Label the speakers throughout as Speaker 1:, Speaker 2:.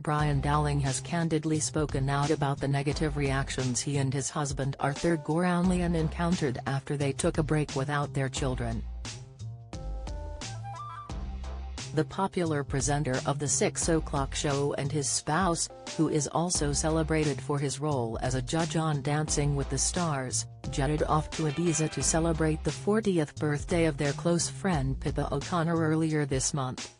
Speaker 1: Brian Dowling has candidly spoken out about the negative reactions he and his husband Arthur Goranlian encountered after they took a break without their children. The popular presenter of the 6 o'clock show and his spouse, who is also celebrated for his role as a judge on Dancing with the Stars, jetted off to Ibiza to celebrate the 40th birthday of their close friend Pippa O'Connor earlier this month.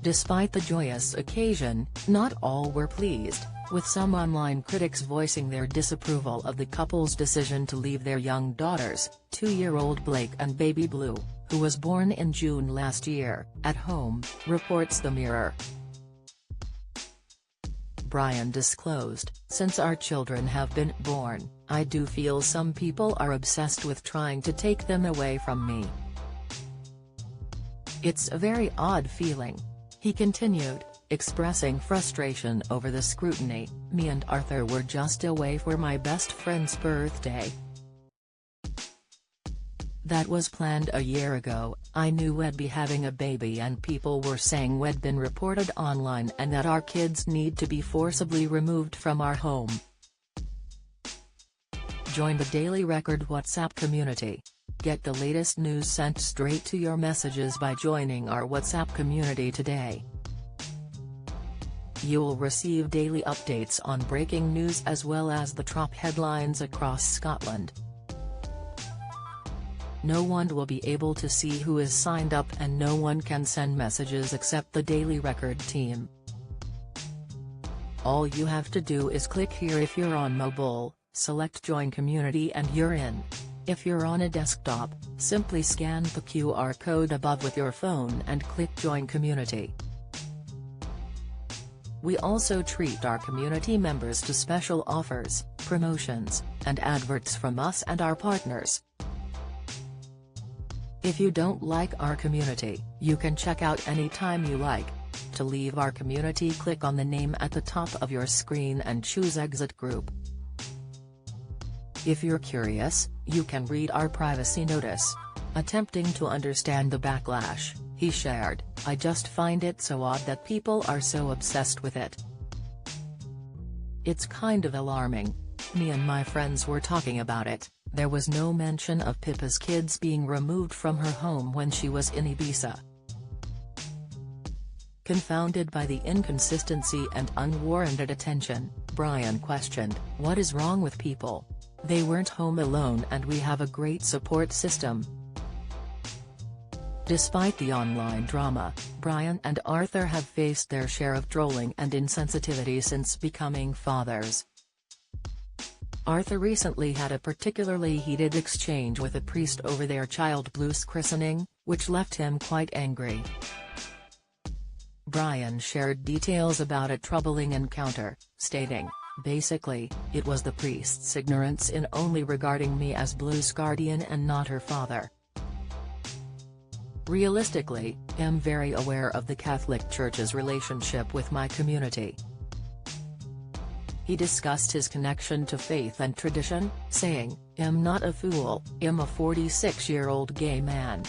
Speaker 1: Despite the joyous occasion, not all were pleased, with some online critics voicing their disapproval of the couple's decision to leave their young daughters, 2-year-old Blake and baby Blue, who was born in June last year, at home, reports The Mirror. Brian disclosed, "Since our children have been born, I do feel some people are obsessed with trying to take them away from me. It's a very odd feeling." He continued, expressing frustration over the scrutiny. "Me and Arthur were just away for my best friend's birthday. That was planned a year ago. I knew we'd be having a baby and people were saying we'd been reported online and that our kids need to be forcibly removed from our home." Join the Daily Record WhatsApp community. Get the latest news sent straight to your messages by joining our WhatsApp community today. You'll receive daily updates on breaking news as well as the top headlines across Scotland. No one will be able to see who is signed up and no one can send messages except the Daily Record team. All you have to do is click here if you're on mobile, select Join Community and you're in. If you're on a desktop, simply scan the QR code above with your phone and click Join Community. We also treat our community members to special offers, promotions, and adverts from us and our partners. If you don't like our community, you can check out anytime you like. To leave our community, click on the name at the top of your screen and choose Exit Group. If you're curious, you can read our privacy notice. Attempting to understand the backlash, he shared, "I just find it so odd that people are so obsessed with it. It's kind of alarming. Me and my friends were talking about it. There was no mention of Pippa's kids being removed from her home when she was in Ibiza." Confounded by the inconsistency and unwarranted attention, Brian questioned, "What is wrong with people? They weren't home alone and we have a great support system." Despite the online drama, Brian and Arthur have faced their share of trolling and insensitivity since becoming fathers. Arthur recently had a particularly heated exchange with a priest over their child Blue's christening, which left him quite angry. Brian shared details about a troubling encounter, stating, "Basically, it was the priest's ignorance in only regarding me as Blue's guardian and not her father. Realistically, I'm very aware of the Catholic Church's relationship with my community." He discussed his connection to faith and tradition, saying, "I'm not a fool, I'm a 46-year-old gay man.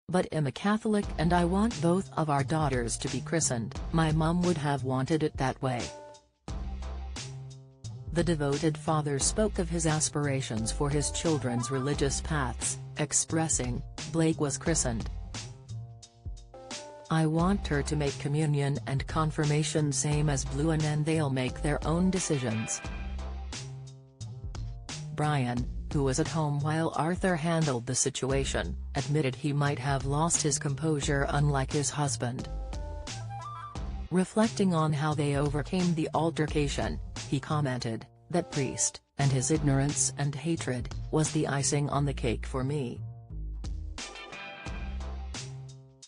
Speaker 1: But I'm a Catholic and I want both of our daughters to be christened. My mum would have wanted it that way." The devoted father spoke of his aspirations for his children's religious paths, expressing, "Blake was christened. I want her to make communion and confirmation same as Blue and then they'll make their own decisions." Brian, who was at home while Arthur handled the situation, admitted he might have lost his composure unlike his husband. Reflecting on how they overcame the altercation, he commented, "That priest, and his ignorance and hatred, was the icing on the cake for me.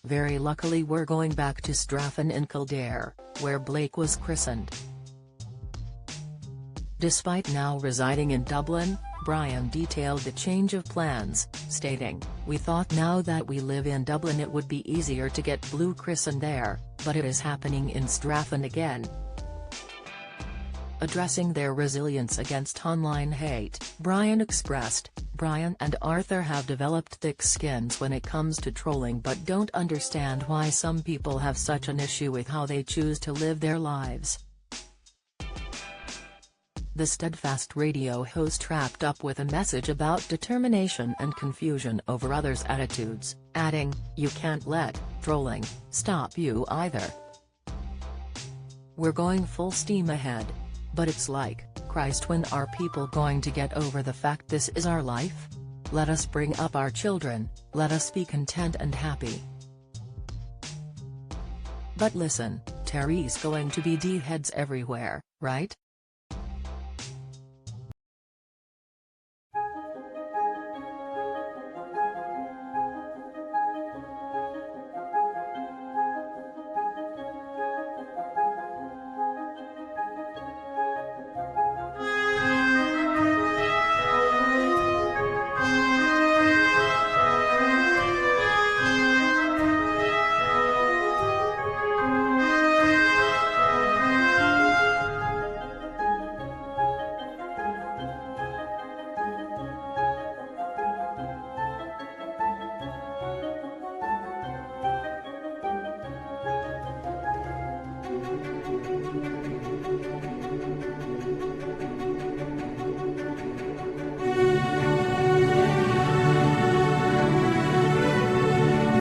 Speaker 1: Very luckily we're going back to Straffan in Kildare, where Blake was christened." Despite now residing in Dublin, Brian detailed the change of plans, stating, "We thought now that we live in Dublin it would be easier to get Blue christened there, but it is happening in Straffan again." Addressing their resilience against online hate, Brian expressed, Brian and Arthur have developed thick skins when it comes to trolling, but don't understand why some people have such an issue with how they choose to live their lives. The steadfast radio host wrapped up with a message about determination and confusion over others' attitudes, adding, "You can't let trolling stop you either. We're going full steam ahead. But it's like, Christ, when are people going to get over the fact this is our life? Let us bring up our children, let us be content and happy." But listen, Terry's going to be D-heads everywhere, right?